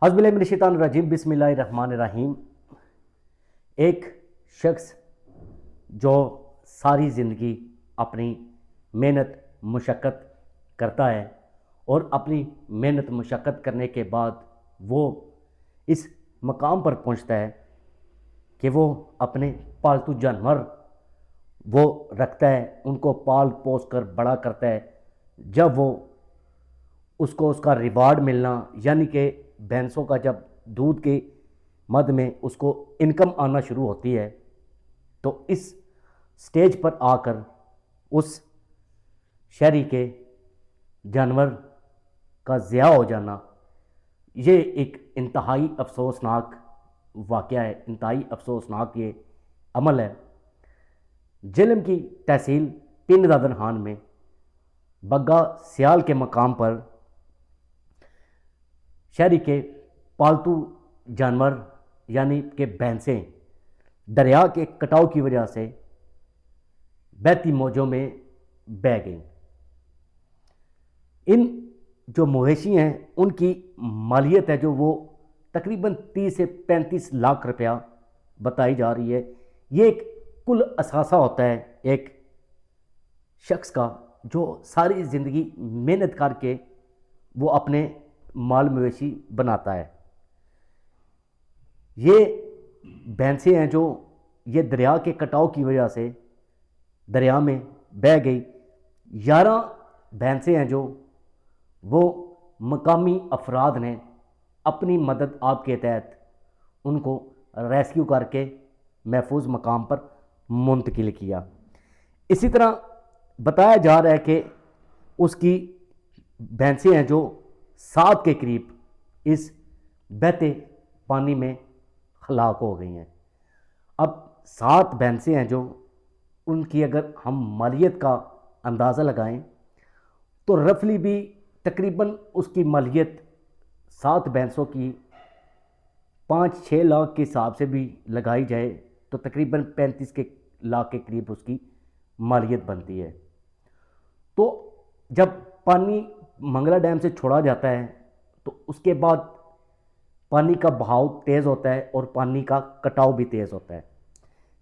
अज़्ज़ु बिल्लाहि मिनश्शैतानिर्रजीम बिस्मिल्लाहिर्रहमानिर्रहीम। एक शख्स जो सारी ज़िंदगी अपनी मेहनत मुशक्क़त करता है और अपनी मेहनत मुशक्क़त करने के बाद वो इस मकाम पर पहुंचता है कि वो अपने पालतू जानवर वो रखता है, उनको पाल पोस कर बड़ा करता है। जब वो उसको उसका रिवार्ड मिलना यानी कि भैंसों का जब दूध के मद में उसको इनकम आना शुरू होती है, तो इस स्टेज पर आकर उस शहरी के जानवर का ज़िया हो जाना, ये एक इंतहाई अफसोसनाक वाक़या है, इंतहाई अफसोसनाक ये अमल है। झेलम की तहसील पिंड दादनहान में बग्गा सियाल के मकाम पर शहरी के पालतू जानवर यानी कि भैंसें दरिया के कटाव की वजह से बहती मौजों में बह गईं। इन जो मवेशी हैं उनकी मालियत है जो वो तकरीबन 30 से 35 लाख रुपया बताई जा रही है। ये एक कुल असासा होता है एक शख्स का जो सारी ज़िंदगी मेहनत करके वो अपने माल मवेशी बनाता है। ये भैंसें हैं जो ये दरिया के कटाव की वजह से दरिया में बह गई। 11 भैंसें हैं जो वो मकामी अफराद ने अपनी मदद आपके तहत उनको रेस्क्यू करके महफूज मकाम पर मुंतकिल किया। इसी तरह बताया जा रहा है कि उसकी भैंसें हैं जो 7 के करीब इस बहते पानी में हलाक हो गई हैं। अब 7 भैंसें हैं जो उनकी अगर हम मालियत का अंदाज़ा लगाएं तो रफली भी तकरीबन उसकी मालियत 7 भैंसों की 5-6 लाख के हिसाब से भी लगाई जाए तो तकरीबन 35 लाख के करीब उसकी मालियत बनती है। तो जब पानी मंगला डैम से छोड़ा जाता है तो उसके बाद पानी का बहाव तेज़ होता है और पानी का कटाव भी तेज़ होता है।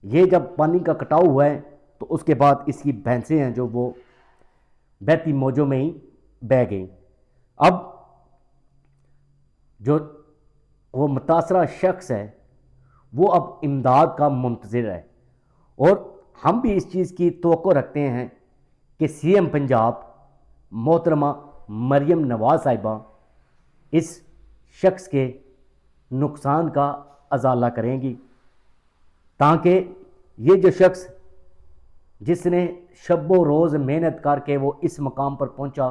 ये जब पानी का कटाव हुआ है तो उसके बाद इसकी भैंसें हैं जो वो बहती मौजों में ही बह गई। अब जो वो मुतासरा शख्स है वो अब इमदाद का मुंतज़िर है और हम भी इस चीज़ की तवक्को रखते हैं कि सीएम पंजाब मोहतरमा मरियम नवाज़ साहिबा इस शख्स के नुकसान का अजाला करेंगी ताकि ये जो शख्स जिसने शब्बो रोज़ मेहनत करके वो इस मकाम पर पहुंचा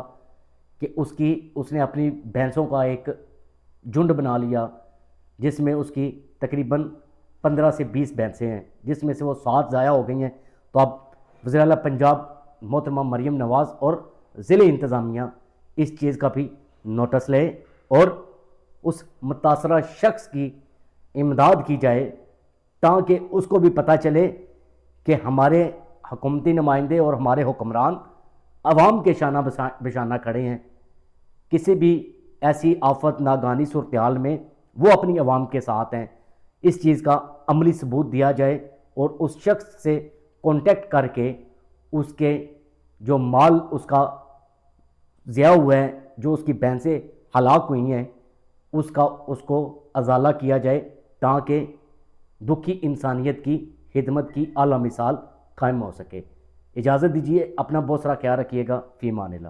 कि उसने अपनी भैंसों का एक झुंड बना लिया जिसमें उसकी तकरीबन 15 से 20 भैंसें हैं, जिसमें से वो 7 ज़ाया हो गई हैं। तो अब वज़ीर आला पंजाब मोहतरमा मरियम नवाज़ और ज़िले इंतज़ामिया इस चीज़ का भी नोटिस ले और उस मुतासरा शख्स की इमदाद की जाए ताकि उसको भी पता चले कि हमारे हुकूमती नुमाइंदे और हमारे हुक्मरान अवाम के शाना बिशाना खड़े हैं। किसी भी ऐसी आफत नागानी सूरत में वो अपनी अवाम के साथ हैं। इस चीज़ का अमली सबूत दिया जाए और उस शख्स से कांटेक्ट करके उसके जो माल उसका ज़िया हुआ है, जो उसकी भैंसें हलाक हुई हैं, उसको अजाला किया जाए ताकि दुखी इंसानियत की खिदमत की आला मिसाल कायम हो सके। इजाज़त दीजिए, अपना बहुत सारा ख्याल रखिएगा। फ़ी अमान अल्लाह।